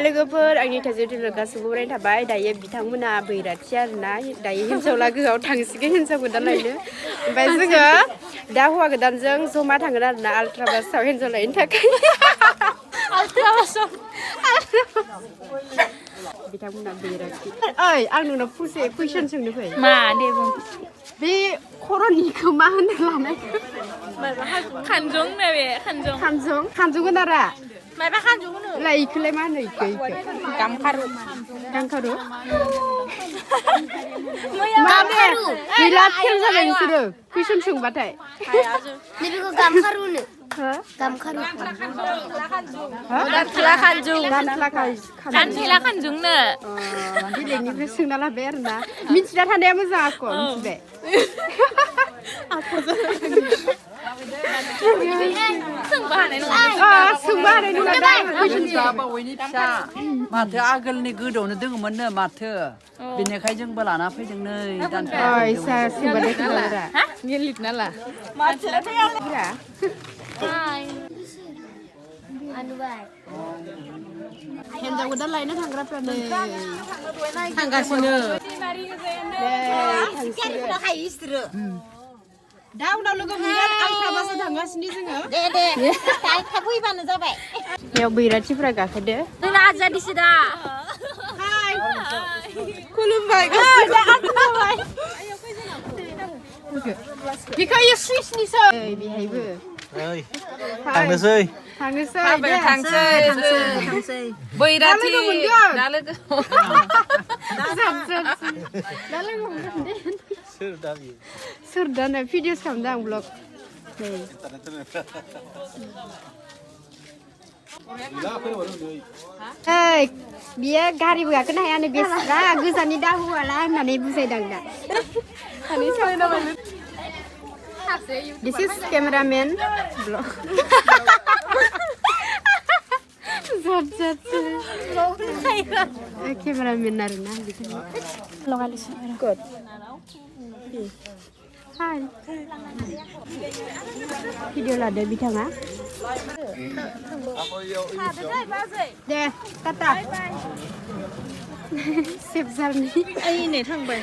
लोगोफोर आंनि थाजो थुलो गासैबो बरायनाय थाबाय दायो बिथांमोना बैराथि आरोना दायो हिनजाव लागोआव थांसिगोन हिनजाव गोदान लायनो ओमफ्राय जोङो दा हौवा गोदानजों जमा थांगोन आरोना आल्ट्रा बासाव हिनजाव लायनो थाखाय आल्ट्रा बासाव बिथांमोना बैराथि ओइ आं नोंनाव फंसे कुइसन सोंनो फै मा दे बुं बे खर'निखौ मा होनो लानायखौ खानजं नो बे खानजं खानजं होनारा माबा खानजं होनो लाय इखौलाय मा होनो इखौ गामखारु गामखारु गामखारु बिराद फेल जाबाय नोंसोरो कुइसन सोंबाथाय बेखौ गामखारु होनो गामखारु दानथेला खानजं दानथेला खानजंनो बेलेगनिफ्राय सोंना लाबाय आरोना मिथिना थानाया मोजां आख' मिथिबाय सोंबा हानाय नङा बावैनि फिसा माथो आगोलनि गोदोआवनो दोङोमोननो माथो बेनिखाय जोंबो लाना फैदों नै लिरना ला हिनजाव गोदान लायनो थांग्राफ्रा नै थांगासिनो दा उनाव लोगो मोनगोन आल्ट्रा बासाव थांगासिनो जोङो दे थाब फैबानो जाबाय बेयाव बैराथिफ्रा गाखोदो जोंना आजादिसो दा खुलुमबाय बिखौ सुइसनिसो बेहायबो थांनोसै बैराथि दा लोगो सोर दानो भिडिअस खालामदों आं ब्लग बियो गारिबो गाखोनो हायानो बेसेबा गोजाननि दाहुआला होननानै बुजायदों दा This is cameraman vlog. Cameraman arena gitu. Lokalis. Good. Hai. Video là để bitanga. Deh, tata. Sip zarni. Ai ne थांबाय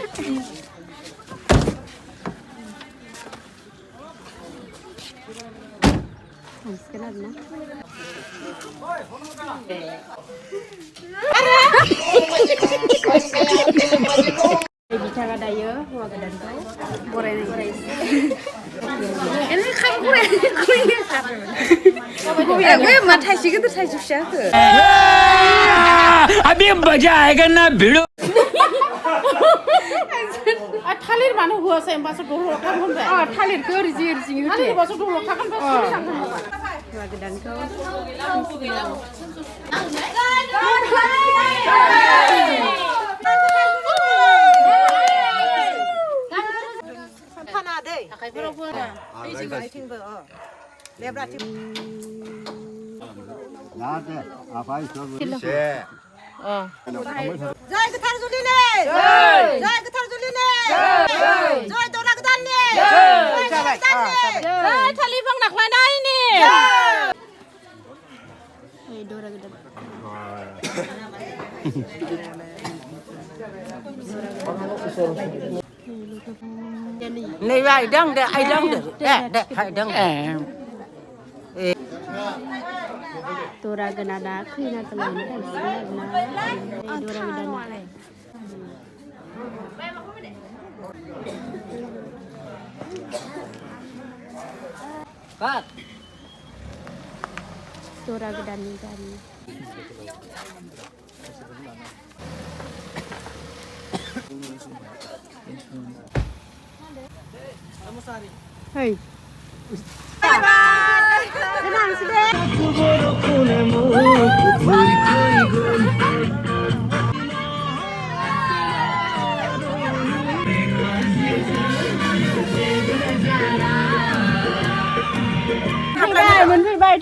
Sekarang na. Bicara dayo, hua gadan ko. Boray. Ini kan gue ya gue mata sih gitu saya susah tuh. अभी मजा आएगा ना भिड़ो थालिर मानो होआसै होमबासो दलर खालामबाय थालिरखौ ओरैजि होथे थालिर होबासो दलर खालामबाय हौवा गोदानखौ फाना दै आखाइफोराव फोना इथिंबो लेब्राथिं नादे आफाय सब जय गोथार जुलिनि जय गोथार जुलिनि जय दरा गोदाननि जय जाबाय जय थालि फांनाख्ला नायनि जय दरा गोदान नै आइदों दे आइदों दरा गोदाना खैना लायनो थांसिगोन आरोना दरा गोदाना दरा गोदाननि गारि Hey. Tenang sudah. Moनफैबाय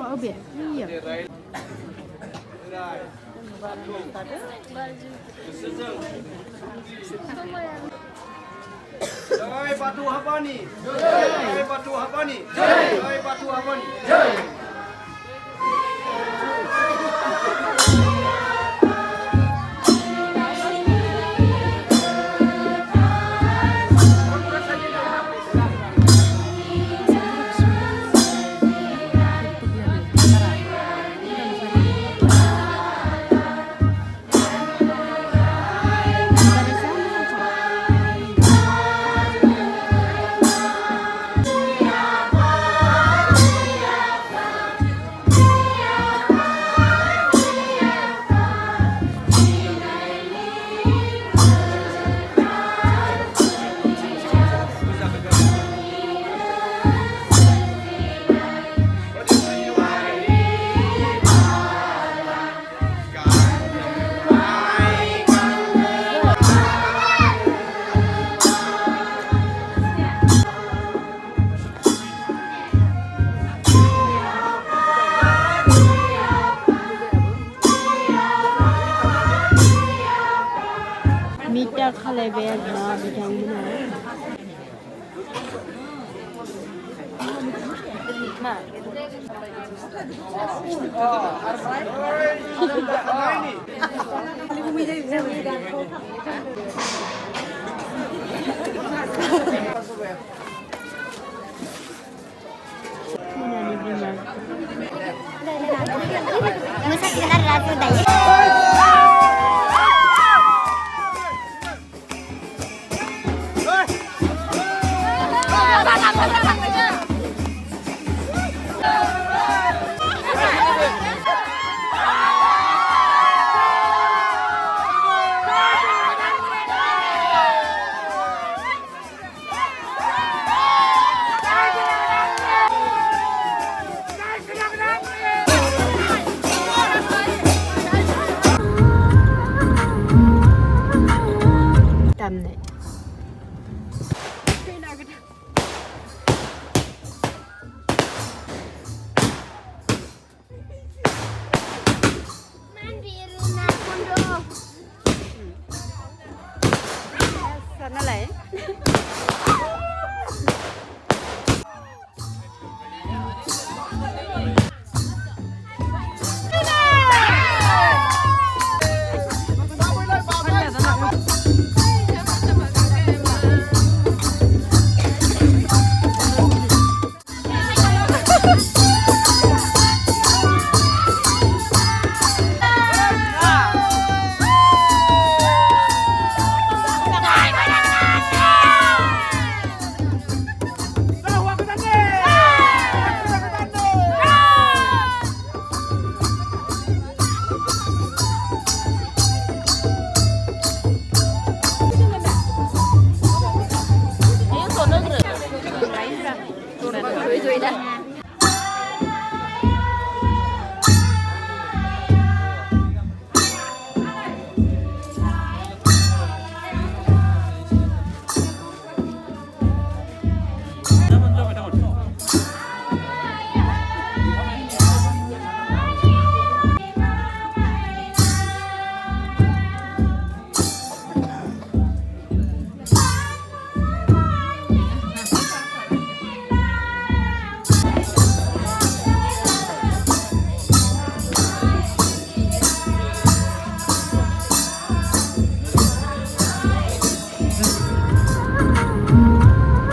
ở biển nhiều. Jai Batu Habani. Jai Batu Habani. Jai Batu Habani. Jai. Mita kalebel na bidang muna. Này. Sana lah.